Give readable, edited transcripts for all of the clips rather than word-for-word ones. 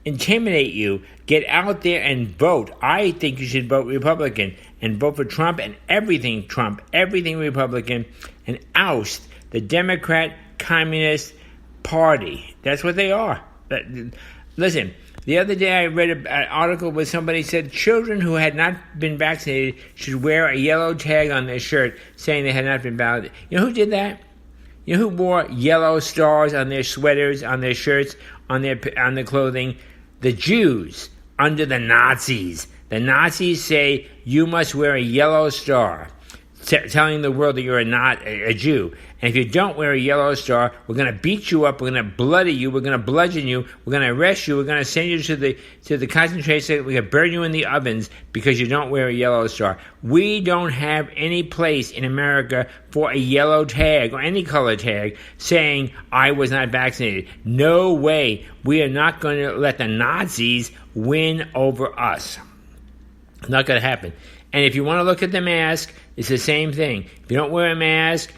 intimidate you, get out there and vote. I think you should vote Republican and vote for Trump, everything Republican, and oust the Democrat Communist Party. That's what they are. Listen, the other day I read an article where somebody said children who had not been vaccinated should wear a yellow tag on their shirt saying they had not been vaccinated. You know who did that? You know who wore yellow stars on their sweaters, on their shirts, on their clothing? The Jews under the Nazis. The Nazis say you must wear a yellow star, telling the world that you're not a Jew. And if you don't wear a yellow star, we're going to beat you up, we're going to bloody you, we're going to bludgeon you, we're going to arrest you, we're going to send you to the concentration, we're going to burn you in the ovens because you don't wear a yellow star. We don't have any place in America for a yellow tag or any color tag saying I was not vaccinated. No way. We are not going to let the Nazis win over us. It's not going to happen. And if you want to look at the mask, it's the same thing. If you don't wear a mask,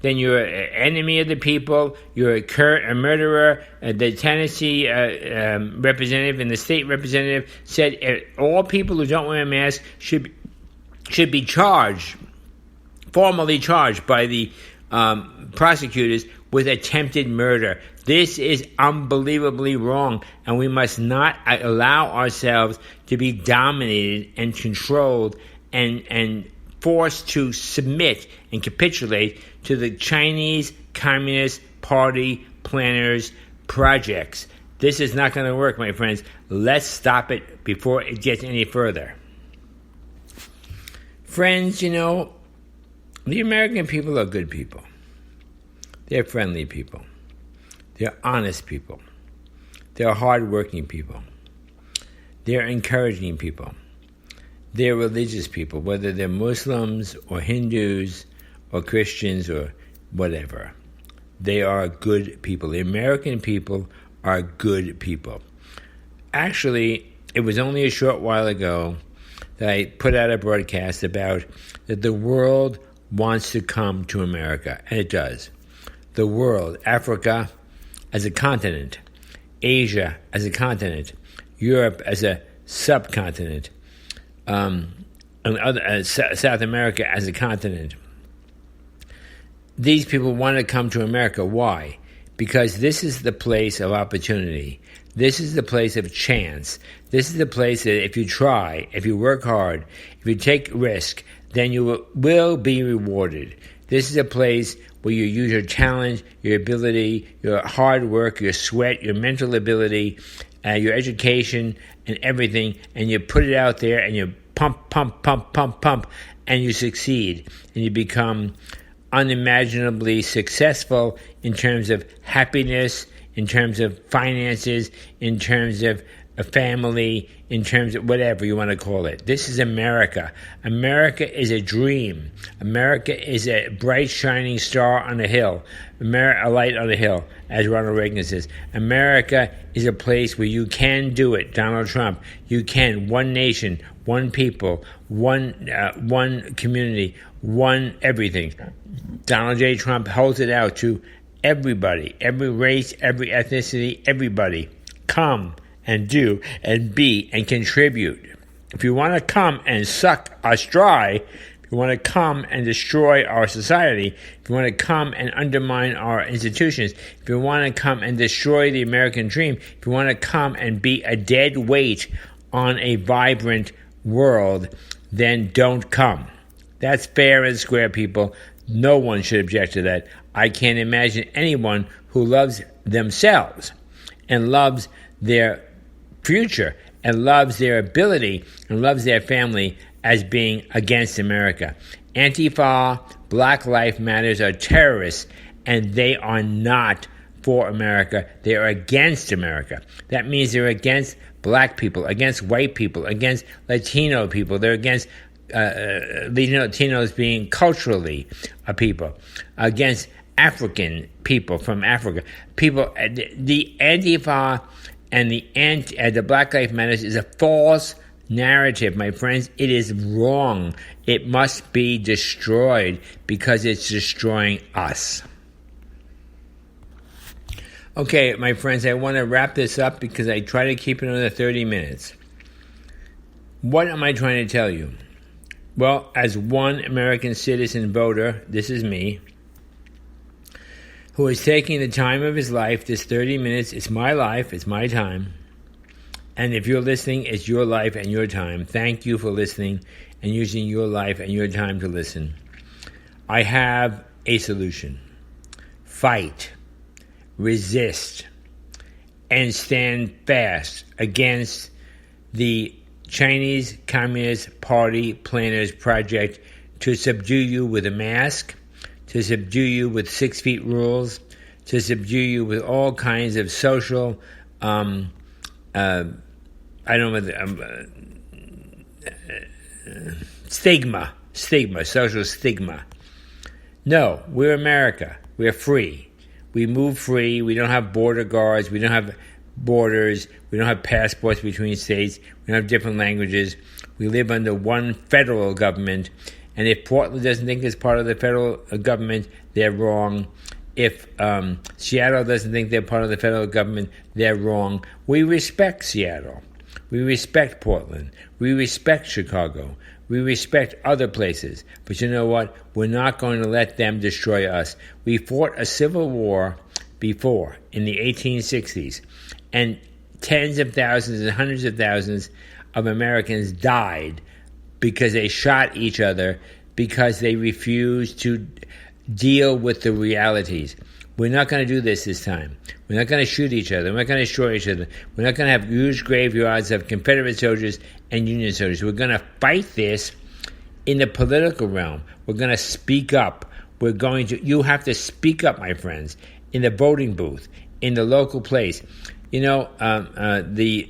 then you're an enemy of the people. You're a murderer. The Tennessee representative and the state representative said all people who don't wear a mask should be charged, formally charged by the prosecutors with attempted murder. This is unbelievably wrong, and we must not allow ourselves to be dominated and controlled and forced to submit and capitulate to the Chinese Communist Party planners' projects. This is not going to work, my friends. Let's stop it before it gets any further. Friends, the American people are good people. They're friendly people. They're honest people. They're hardworking people. They're encouraging people. They're religious people, whether they're Muslims or Hindus or Christians or whatever. They are good people. The American people are good people. Actually, it was only a short while ago that I put out a broadcast about that the world wants to come to America, and it does. The world, Africa as a continent, Asia as a continent, Europe as a subcontinent, South America as a continent. These people want to come to America. Why? Because this is the place of opportunity. This is the place of chance. This is the place that if you try, if you work hard, if you take risk, then you will be rewarded. This is a place where you use your talent, your ability, your hard work, your sweat, your mental ability, your education, and everything, and you put it out there, and you pump, and you succeed, and you become unimaginably successful in terms of happiness, in terms of finances, in terms of a family, in terms of whatever you want to call it. This is America. America is a dream. America is a bright, shining star on a hill. A light on a hill, as Ronald Reagan says. America is a place where you can do it, Donald Trump. You can. One nation, one people, one community, one everything. Donald J. Trump holds it out to everybody, every race, every ethnicity, everybody. Come and do and be and contribute. If you want to come and suck us dry, if you want to come and destroy our society, if you want to come and undermine our institutions, if you want to come and destroy the American dream, if you want to come and be a dead weight on a vibrant world, then don't come. That's fair and square, people. No one should object to that. I can't imagine anyone who loves themselves and loves their future and loves their ability and loves their family as being against America. Antifa, Black Lives Matters are terrorists, and they are not for America. They are against America. That means they're against black people, against white people, against Latino people. They're against Latinos being culturally a people, against African people from Africa. People, the Antifa and the Black Lives Matters is a false narrative, my friends. It is wrong. It must be destroyed because it's destroying us. Okay, my friends, I want to wrap this up because I try to keep it under 30 minutes. What am I trying to tell you? Well, as one American citizen voter, this is me, who is taking the time of his life, this 30 minutes, it's my life, it's my time. And if you're listening, it's your life and your time. Thank you for listening and using your life and your time to listen. I have a solution. Fight, resist, and stand fast against the Chinese Communist Party planners' project to subdue you with a mask, to subdue you with 6 feet rules, to subdue you with all kinds of social, social stigma. No, we're America. We're free. We move free. We don't have border guards. We don't have borders. We don't have passports between states. We don't have different languages. We live under one federal government. And if Portland doesn't think it's part of the federal government, they're wrong. If Seattle doesn't think they're part of the federal government, they're wrong. We respect Seattle. We respect Portland. We respect Chicago. We respect other places. But you know what? We're not going to let them destroy us. We fought a civil war before, in the 1860s, and tens of thousands and hundreds of thousands of Americans died because they shot each other, because they refused to deal with the realities. We're not going to do this time. We're not going to shoot each other. We're not going to destroy each other. We're not going to have huge graveyards of Confederate soldiers and Union soldiers. We're going to fight this in the political realm. We're going to speak up. You have to speak up, my friends, in the voting booth, in the local place. The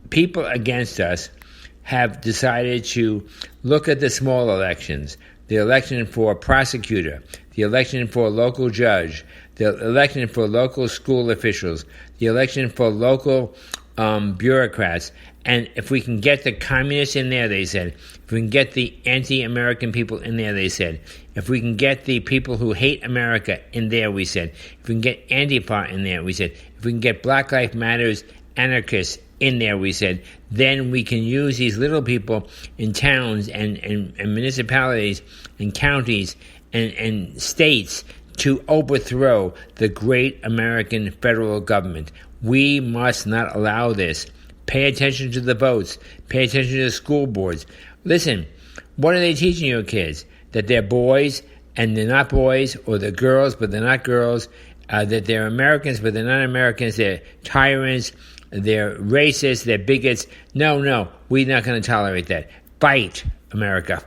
people against us have decided to look at the small elections, the election for a prosecutor, the election for a local judge, the election for local school officials, the election for local bureaucrats. And if we can get the communists in there, they said, if we can get the anti-American people in there, they said, if we can get the people who hate America in there, we said, if we can get Antifa in there, we said, if we can get Black Lives Matters anarchists in there, we said, then we can use these little people in towns and municipalities and counties and states to overthrow the great American federal government. We must not allow this. Pay attention to the votes. Pay attention to the school boards. Listen, what are they teaching your kids? That they're boys and they're not boys, or they're girls but they're not girls, that they're Americans but they're not Americans, they're tyrants, they're racist, they're bigots. No, we're not going to tolerate that. Fight, America,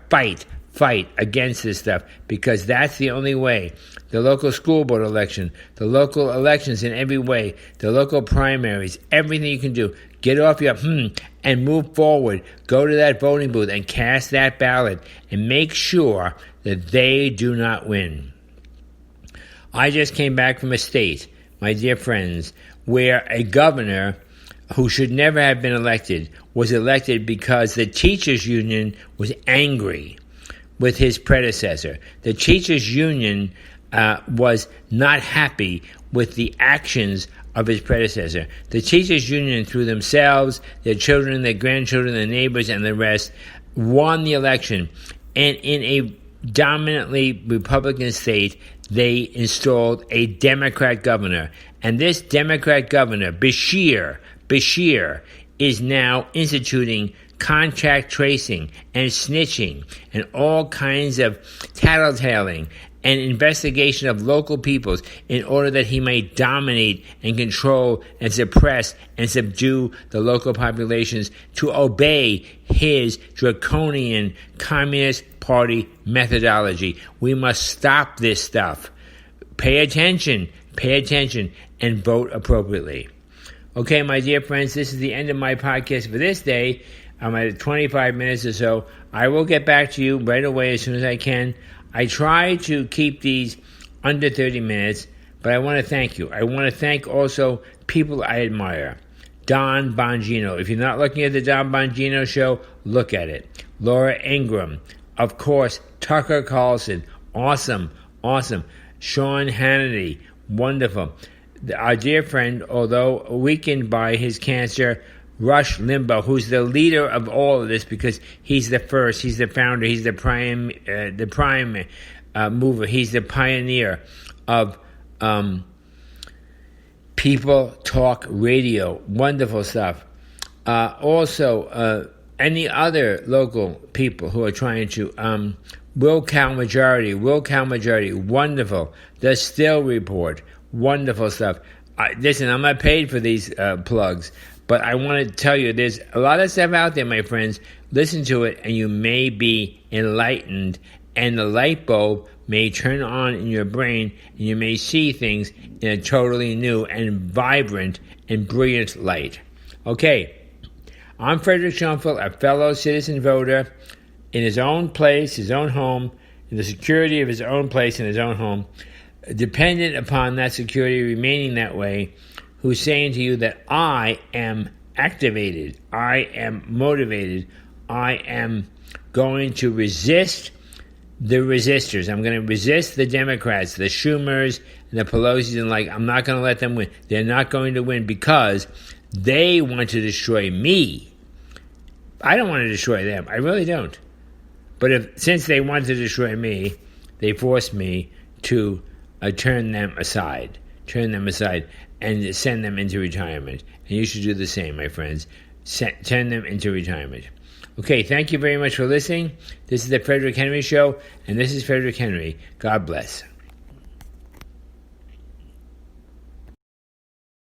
fight against this stuff, because that's the only way. The local school board election, the local elections in every way, the local primaries, everything you can do. Get off your and move forward. Go to that voting booth and cast that ballot and make sure that they do not win. I just came back from a state, my dear friends, where a governor who should never have been elected was elected because the teachers' union was angry with his predecessor. The teachers' union was not happy with the actions of his predecessor. The teachers' union, through themselves, their children, their grandchildren, their neighbors, and the rest, won the election. And in a dominantly Republican state, they installed a Democrat governor. And this Democrat governor, Beshear, is now instituting contact tracing and snitching and all kinds of tattletaling and investigation of local peoples in order that he may dominate and control and suppress and subdue the local populations to obey his draconian Communist Party methodology. We must stop this stuff. Pay attention, and vote appropriately. Okay, my dear friends, this is the end of my podcast for this day. I'm at 25 minutes or so. I will get back to you right away as soon as I can. I try to keep these under 30 minutes, but I want to thank you. I want to thank also people I admire. Don Bongino. If you're not looking at the Don Bongino show, look at it. Laura Ingraham. Of course, Tucker Carlson. Awesome. Sean Hannity. Wonderful. our dear friend, although weakened by his cancer, Rush Limbaugh, who's the leader of all of this because he's the first, he's the founder, he's the prime mover, he's the pioneer of People Talk Radio. Wonderful stuff. Also, any other local people who are trying to, Will Cal Majority, wonderful. The Still Report, wonderful stuff. Listen, I'm not paid for these plugs, but I want to tell you there's a lot of stuff out there, my friends. Listen to it, and you may be enlightened, and the light bulb may turn on in your brain, and you may see things in a totally new and vibrant and brilliant light. Okay, I'm Frederick Schoenfeld, a fellow citizen voter in his own place, his own home, in the security of his own place in his own home, dependent upon that security remaining that way, who's saying to you that I am activated, I am motivated, I am going to resist the resistors. I'm going to resist the Democrats, the Schumers, and the Pelosi's, and I'm not going to let them win. They're not going to win because they want to destroy me. I don't want to destroy them. I really don't. But since they want to destroy me, they forced me to turn them aside, and send them into retirement. And you should do the same, my friends. Send them into retirement. Okay, thank you very much for listening. This is the Frederick Henry Show, and this is Frederick Henry. God bless.